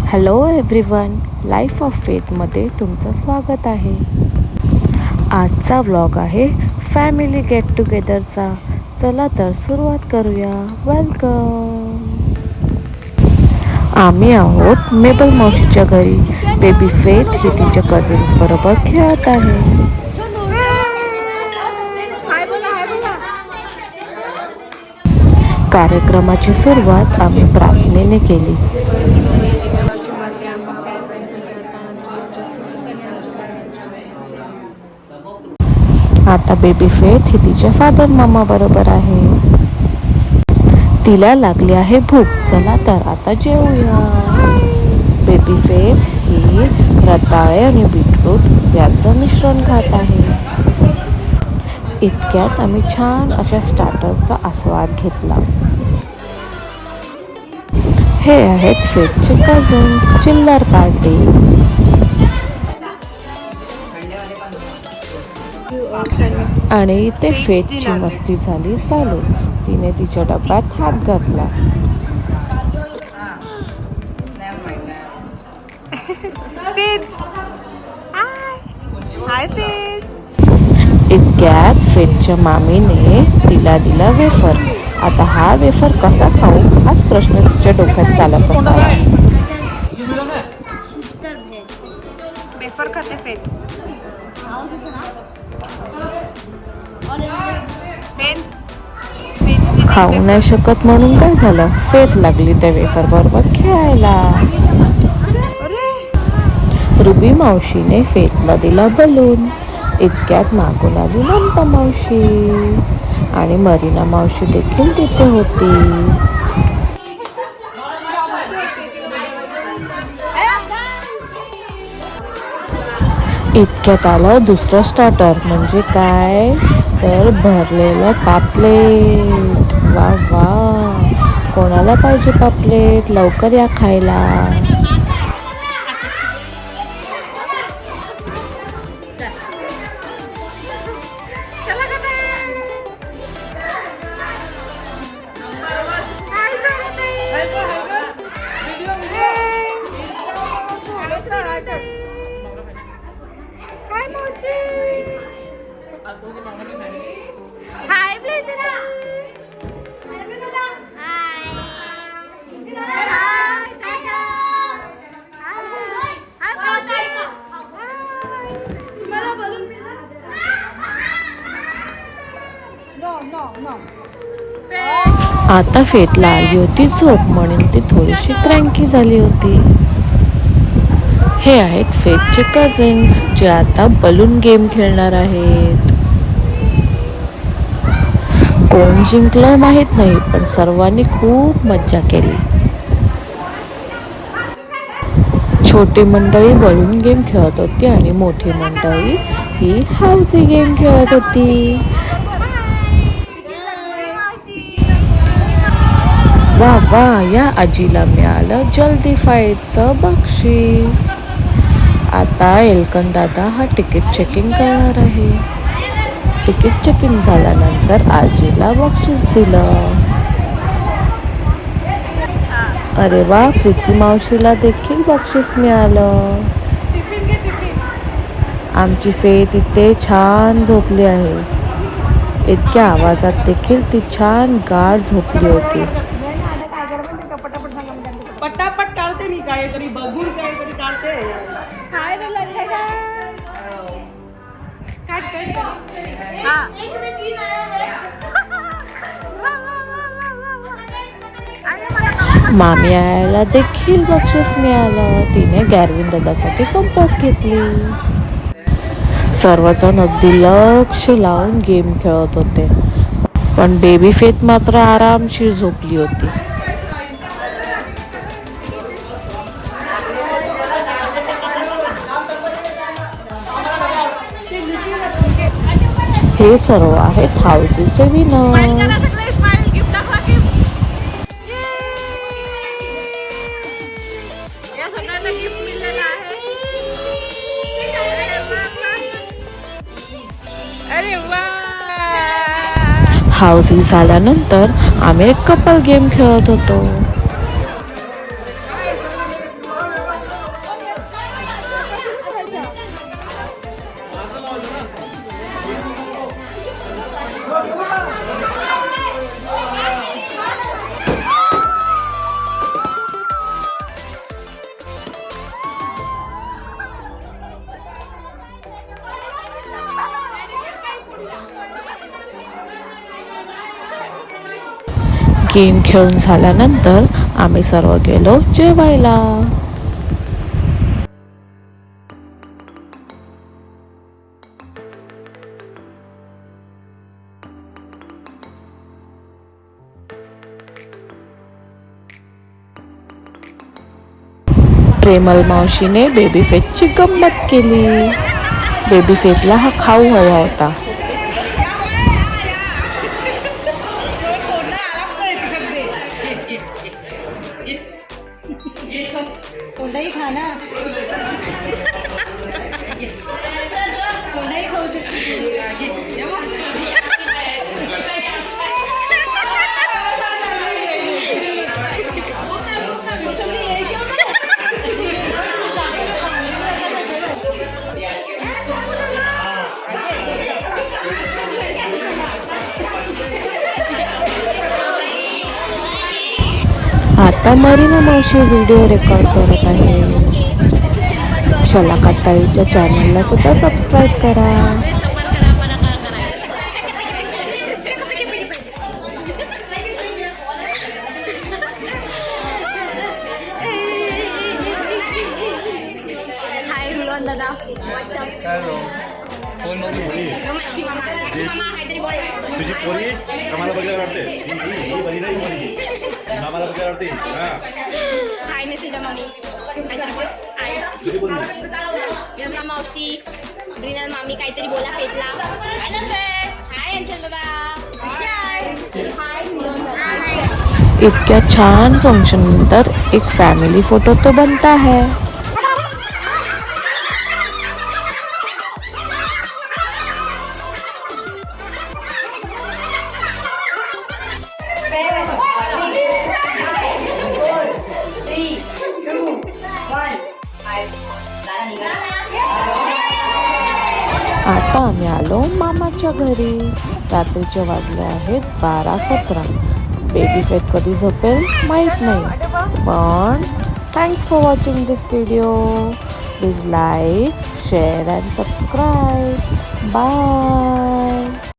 Hello everyone, life of फेथमध्ये तुमचं स्वागत आहे. आजचा व्लॉग आहे फॅमिली गेट टुगेदरचा. चला तर सुरुवात करूया. वेलकम. आम्ही आहोत मेबल मावशीच्या घरी. बेबी फेथ ही तिच्या कझिन्स बरोबर खेळत आहे. कार्यक्रमाची सुरुवात आम्ही प्रार्थनेने केली. आता बेबी फेथ ही तिच्या फादर मामा बरोबर आहे. तिला लागली आहे भूक. चला तर आता जेवूया. बेबी फेथ ही रताळे आणि बीटरूट याचं मिश्रण खात आहे. इतक्यात आम्ही छान अशा स्टार्टरचा आस्वाद घेतला. हे आहेत फेथचे कझन्स. चिल्लर पार्टी. आणि ते फेथची मस्ती झाली चालू. तिने तिच्या डब्यात हात घातला. इतक्यात फेथच्या मामीने तिला दिला वेफर. आता हा वेफर कसा खाऊ हाच प्रश्न तिच्या डोक्यात चालत असावा. वेफर खाते फेथ. खाऊ नाही शकत म्हणून काय झालं, फेथ लागली त्या वेफर बरोबर खेळायला. रुबी मावशीने फेथला दिला बलून. इतक्यात मागून आली ममता मावशी आणि मरीना मावशी देखील तिथे होती. इतक्यात आलं दुसरं स्टार्टर. म्हणजे काय तर भरलेलं पापलेट. वा वा, कोणाला पाहिजे पापलेट? लवकर या खायला. आता फेथला आली होती झोप, म्हणून ती थोडीशी क्रँकी झाली होती. हे आहेत फेथचे कझिन्स जे आता बलून गेम खेळणार आहेत. कोण जिंकलं माहित नाही, पण सर्वांनी खूप मज्जा केली. छोटी मंडळी बलून गेम खेळत होती आणि मोठी मंडळी ही हाऊसी गेम खेळत होती. वा वा, या आजीला मिळालं जल्दी फाईटचं बक्षीस. आता एलकन दादा हा तिकीट चेकिंग करणार आहे. तिकीट चेकिंग झाल्यानंतर आजीला बक्षीस दिलं. अरे वा, प्रीती मावशीला देखील बक्षीस मिळालं. आमची फेथ इथे छान झोपली आहे. इतक्या आवाजात देखील ती छान गाढ झोपली होती. पटापट काढते मी, काहीतरी बघून काहीतरी काढते. मामी आयाला देखील बक्षीस मिळालं. तिने गॅरविन दादासाठी कंपास घेतली. सर्वजण अगदी लक्ष लावून गेम खेळत होते, पण बेबी फेथ मात्र आरामशीर झोपली होती. हे सर्व आहेत हाऊसीचे विनर्स. हाऊसी झाल्यानंतर आम्ही एक कपल गेम खेळत होतो. गेम खेळून झाल्यानंतर आम्ही सर्व गेलो जेवायला. प्रेमल मावशीने बेबी फेकची गंमत केली. बेबी फेकला हा खाऊ हवा होता. कोणताही खा ना, कोणताही खाऊ शकते. आता मरीना मावशी व्हिडिओ रेकॉर्ड करत आहे. शलाका ताईच्या चॅनलला सुद्धा सबस्क्राईब करा. हाय रुलन दादा, फोन मध्ये मुली काहीतरी बोल. तुझी पोरी आम्हाला बघायला वाटते ही बरी नाही मुलगी आम्हाला बघायला वाटते. हाय मेसेज मम्मी, काहीतरी बोल. हाय तुझी पोरगी यमुना मावशी, ब्रिनल मामी, काहीतरी बोला फेटला. हाय अंचल दादा, हाय रुलन दादा. इतक्या छान फंक्शन नंतर एक फॅमिली फोटो तो बनता है. आता आम्ही आलो मामाच्या घरी. रात्रीचे वाजले आहेत 12:17. बेबी फेक कधी झोपेल माहीत नाही. पण thanks for watching this video. Please like, share and subscribe. Bye.